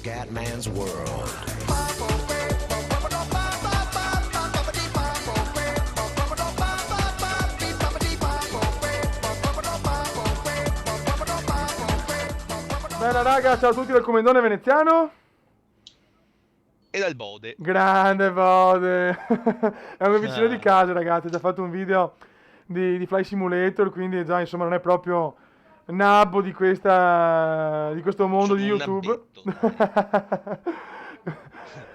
Scatman's World. Bella raga, ciao a tutti dal Comendone Veneziano. E dal Bode. Grande Bode. È un mio vicino di casa, ragazzi. Ha già fatto un video di Fly Simulator, quindi già insomma non è proprio nabbo di questo mondo di Sono un YouTube. nabbetto,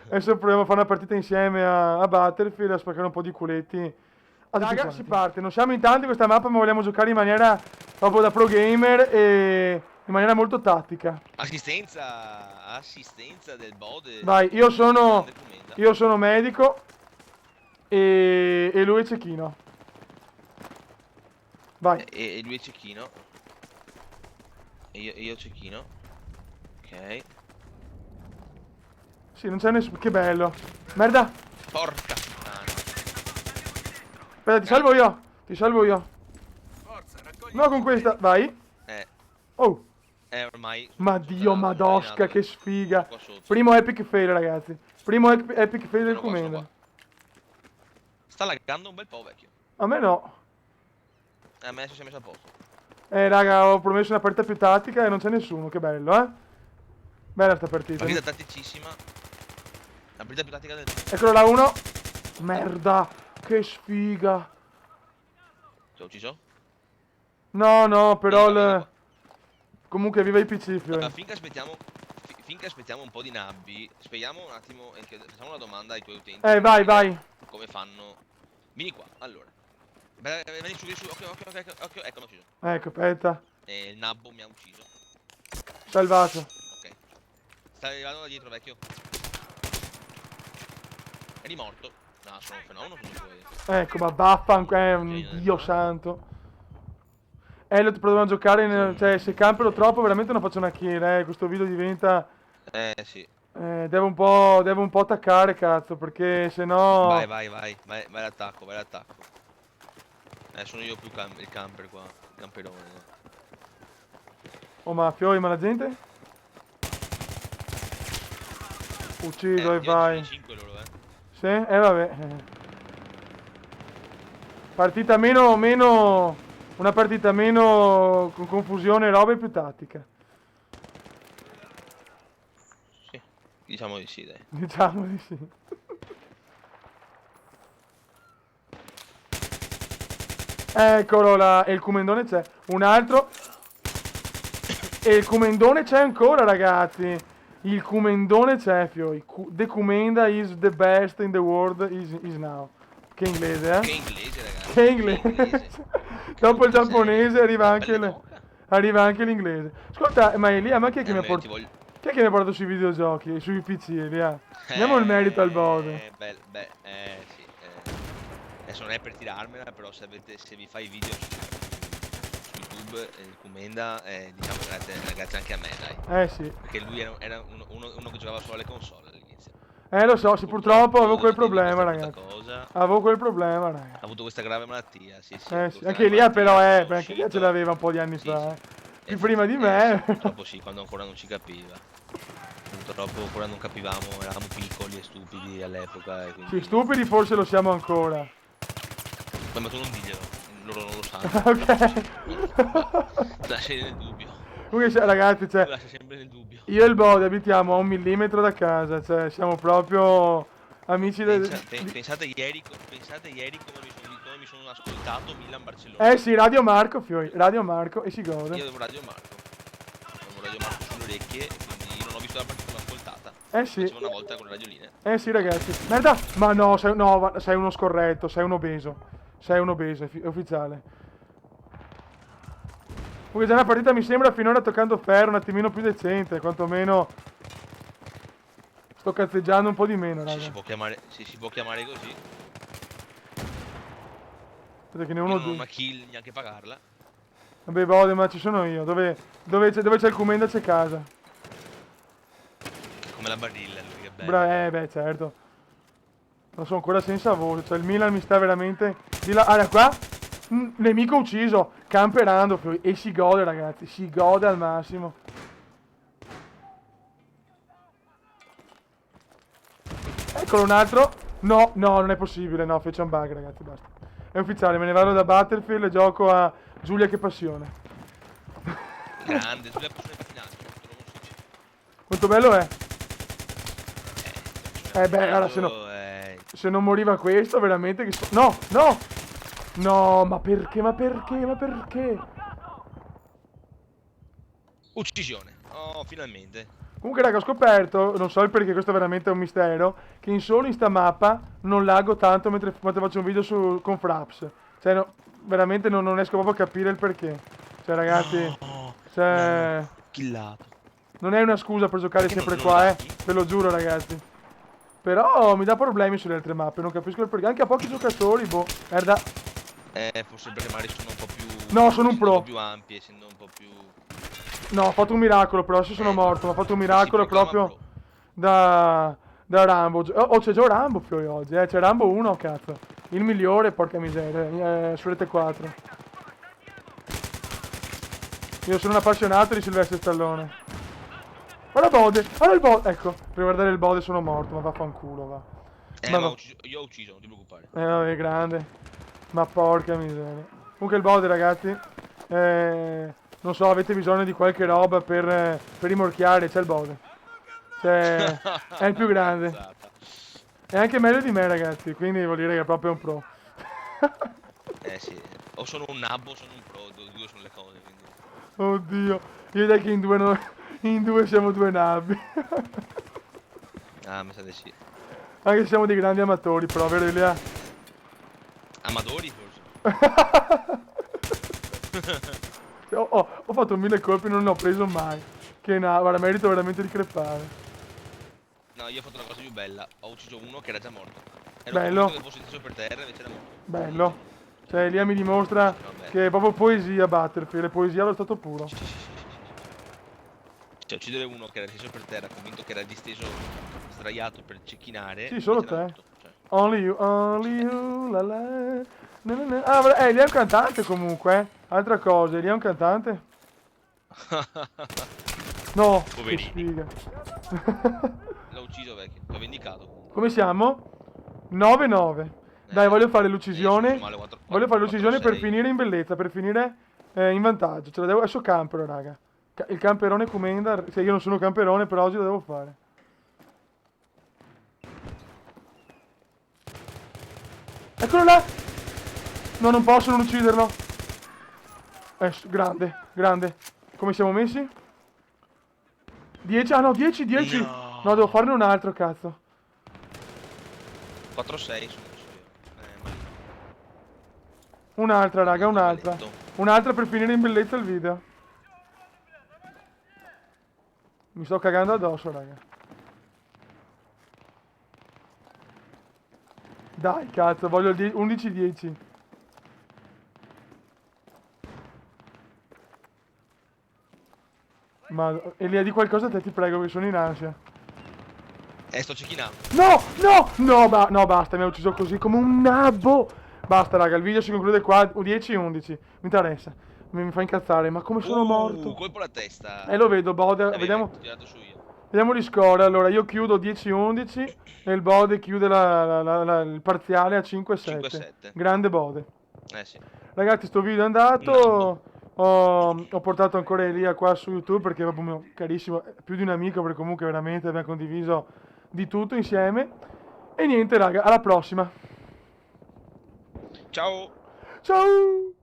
Adesso proviamo a fare una partita insieme a Battlefield, a spaccare un po' di culetti. Raga, si parte. Non siamo in tanti in questa mappa, ma vogliamo giocare in maniera proprio da pro gamer e in maniera molto tattica. Assistenza del Bode. Vai, io sono medico e lui è cecchino. Vai. E lui è cecchino. E io cecchino. Ok. Sì, non c'è nessuno. Che bello. Merda. Porca puttana. Aspetta, ti salvo io. Ti salvo io. No, con questa. Vai. Oh. Ormai. Ma Dio, madosca, che sfiga. Qua sotto. Primo epic fail, ragazzi. Primo epic fail del Sono qua, sono Comenda. Sta laggando un bel po', vecchio. A me no. A me si è messo a posto. Raga, ho promesso una partita più tattica e non c'è nessuno. Che bello, eh. Bella sta partita. Partita tatticissima. La partita più tattica del... Eccolo là, uno. Merda, che sfiga. Ti ho ucciso? No, però Vieni. comunque viva i PC, fiori. Finché aspettiamo un po' di nabbi, spieghiamo un attimo e facciamo una domanda ai tuoi utenti. Vai. Come fanno? Vieni qua, allora. Vieni su, occhio, ecco, l'ho ucciso. Ecco, aspetta. E il nabbo mi ha ucciso. Salvato. Ok. Stai arrivando da dietro, vecchio. Eri morto. No, sono un fenomeno comunque. Ecco, ma vaffanculo, è un dio santo. Elliot potevamo giocare, cioè se campero troppo veramente non faccio una kill, questo video diventa... Sì. Devo un po' attaccare, cazzo, perché se no... Vai all'attacco. Sono io più il camper qua, il camperone. Oh, ma fiori, ma la gente? Ucciso e vai. 5 loro, Sì? Vabbè. Partita meno... Una partita meno con confusione e roba e più tattica. Sì, diciamo di sì, dai. Diciamo di sì. Eccolo là, e il Comendone c'è. Un altro. E il Comendone c'è ancora, ragazzi. Il Comendone c'è, fioi. The Comenda is the best in the world is now. Che inglese, eh? Che inglese, ragazzi. Che inglese. Dopo il giapponese arriva anche l'inglese. Ascolta, ma Elia, ma chi è che mi ha portato? Chi è che mi ha portato sui videogiochi, sui PC, Elia? Diamo il merito al Bode. Sì. Adesso non è per tirarmela, però se vi fai video su YouTube, il Comenda, diciamo grazie anche a me, dai. Sì. Perché lui era uno che giocava solo alle console all'inizio. Lo so, sì, purtroppo avevo quel problema, ragazzi. Avevo quel problema, ragazzi. Ha avuto questa grave malattia, sì. Sì. Anche Elia però perché Elia ce l'aveva un po' di anni fa, Più prima di me. Purtroppo sì, quando ancora non ci capiva. Purtroppo ancora non capivamo, eravamo piccoli e stupidi all'epoca. Quindi... Sì, stupidi forse lo siamo ancora. Ma tu non diglielo, loro non lo sanno. Ok. Lasci nel dubbio. Comunque, ragazzi, cioè, Lascia sempre nel dubbio. io e il Bode abitiamo a 1 millimetro da casa, cioè, siamo proprio amici Pensate ieri come mi sono ascoltato Milan Barcellona. Sì, Radio Marco, fiori, Radio Marco e si gode. Io avevo Radio Marco sulle orecchie e quindi non ho visto la partita, l'ho ascoltata. Sì. Facevo una volta con le radioline. Sì, ragazzi. Merda! Ma no, sei uno scorretto, sei un obeso. Sei un obeso, è ufficiale. Comunque già una partita mi sembra finora toccando ferro, un attimino più decente, quantomeno sto cazzeggiando un po' di meno, raga. Si può chiamare così. Aspetta che ne uno non ho una kill neanche pagarla. Vabbè, Bode, ma ci sono io. Dove c'è il Comenda c'è casa. Come la Barilla, lui che bello. Beh, certo. Non sono ancora senza voce, cioè il Milan mi sta veramente... Di là, qua, nemico ucciso, camperando, e si gode, ragazzi, si gode al massimo. Eccolo un altro. No, no, non è possibile. No, fece un bug, ragazzi, basta. È ufficiale, me ne vado da Battlefield e gioco a Giulia che passione. Grande, sulle passione patinate, contro Doncic. Quanto bello è? Passione ora patinato, se non moriva questo, veramente che... No, no! No, ma perché, ma perché, ma perché? Uccisione. Oh, finalmente. Comunque raga, ho scoperto, non so il perché, questo è veramente un mistero, che in sta mappa non laggo tanto mentre faccio un video con Fraps. Cioè, veramente non riesco proprio a capire il perché. Cioè ragazzi, No, cioè, killato. non è una scusa per giocare Perché sempre non qua, laghi? ve lo giuro ragazzi. Però mi dà problemi sulle altre mappe, non capisco il perché. Anche a pochi giocatori, boh, merda. Forse perché magari sono un po' più... No, sono un essendo pro. un po' più ampie, essendo un po' più... No, ho fatto un miracolo, però adesso sono morto, ma ho fatto un miracolo si proclama proprio pro. da Rambo. Oh, c'è già Rambo più oggi, c'è Rambo 1, cazzo. Il migliore, porca miseria, su Rete 4. Io sono un appassionato di Sylvester Stallone. Guarda Bode, guarda il Bode. Ecco, per guardare il Bode sono morto, ma vaffanculo, va. Ma Ma va. io ho ucciso, non ti preoccupare. Vabbè, grande. Ma porca miseria. Comunque il Bode, ragazzi, non so, avete bisogno di qualche roba per rimorchiare, c'è il Bode. Cioè, è il più grande. Cazzata. È anche meglio di me, ragazzi, quindi vuol dire che è proprio un pro. Sì, o sono un nabbo o sono un pro, due sono le cose, quindi... Oddio, io dai che in due siamo due nabbi. Ah, mi sa di sì. Anche se siamo dei grandi amatori, però, vero Elia? Amadori, forse? Ho fatto 1000 colpi e non ne ho preso mai. Che guarda, merito veramente di crepare. No, io ho fatto una cosa più bella. Ho ucciso uno che era già morto. Ero Bello. convinto che fosse steso per terra, invece era morto. Bello. Cioè, Elia mi dimostra Vabbè. che è proprio poesia Battlefield, è poesia allo stato puro. Sì, sì, sì, sì, sì. Cioè, uccidere uno che era steso per terra, convinto che era disteso, sdraiato per cecchinare. Sì, solo invece era te. morto, cioè. Only you, la la. Na na na. Ah, vabbè, Elia è un cantante comunque, eh. Altra cosa, Elia è un cantante? No, che Poverini. sfiga. L'ho ucciso, vecchio. L'ho vendicato. Come siamo? 9-9. Dai, voglio fare Io l'uccisione. sono male, Voglio fare l'uccisione per 4-6. finire in bellezza, per finire in vantaggio. Ce la devo... Adesso campero, raga. Il camperone comenda. Se io non sono camperone, però oggi lo devo fare. Eccolo là! No, non posso non ucciderlo. Grande, grande. Come siamo messi? 10? Ah no, 10, 10. No. No, devo farne un altro, cazzo. 4-6 sono messo io. Malino. Un'altra, raga, un'altra. Maledetto. Un'altra per finire in bellezza il video. Mi sto cagando addosso, raga. Dai, cazzo, voglio il 11-10. Ma Elia, di qualcosa a te ti prego, che sono in ansia. Sto cecchinando. No, no, no, no, basta, mi ha ucciso così come un nabbo. Basta, raga, il video si conclude qua, 10-11. Mi interessa, mi fa incazzare, ma come sono morto? Colpo alla testa. Lo vedo, Bode, vediamo, Ho tirato su io. vediamo gli score. Allora, io chiudo 10-11 e il Bode chiude il parziale a 5-7. 5-7. Grande Bode. Sì. Ragazzi, sto video è andato. Ho portato ancora Elia qua su YouTube perché è proprio mio carissimo, è più di un amico, perché comunque veramente abbiamo condiviso di tutto insieme. E niente, raga, alla prossima. Ciao. Ciao!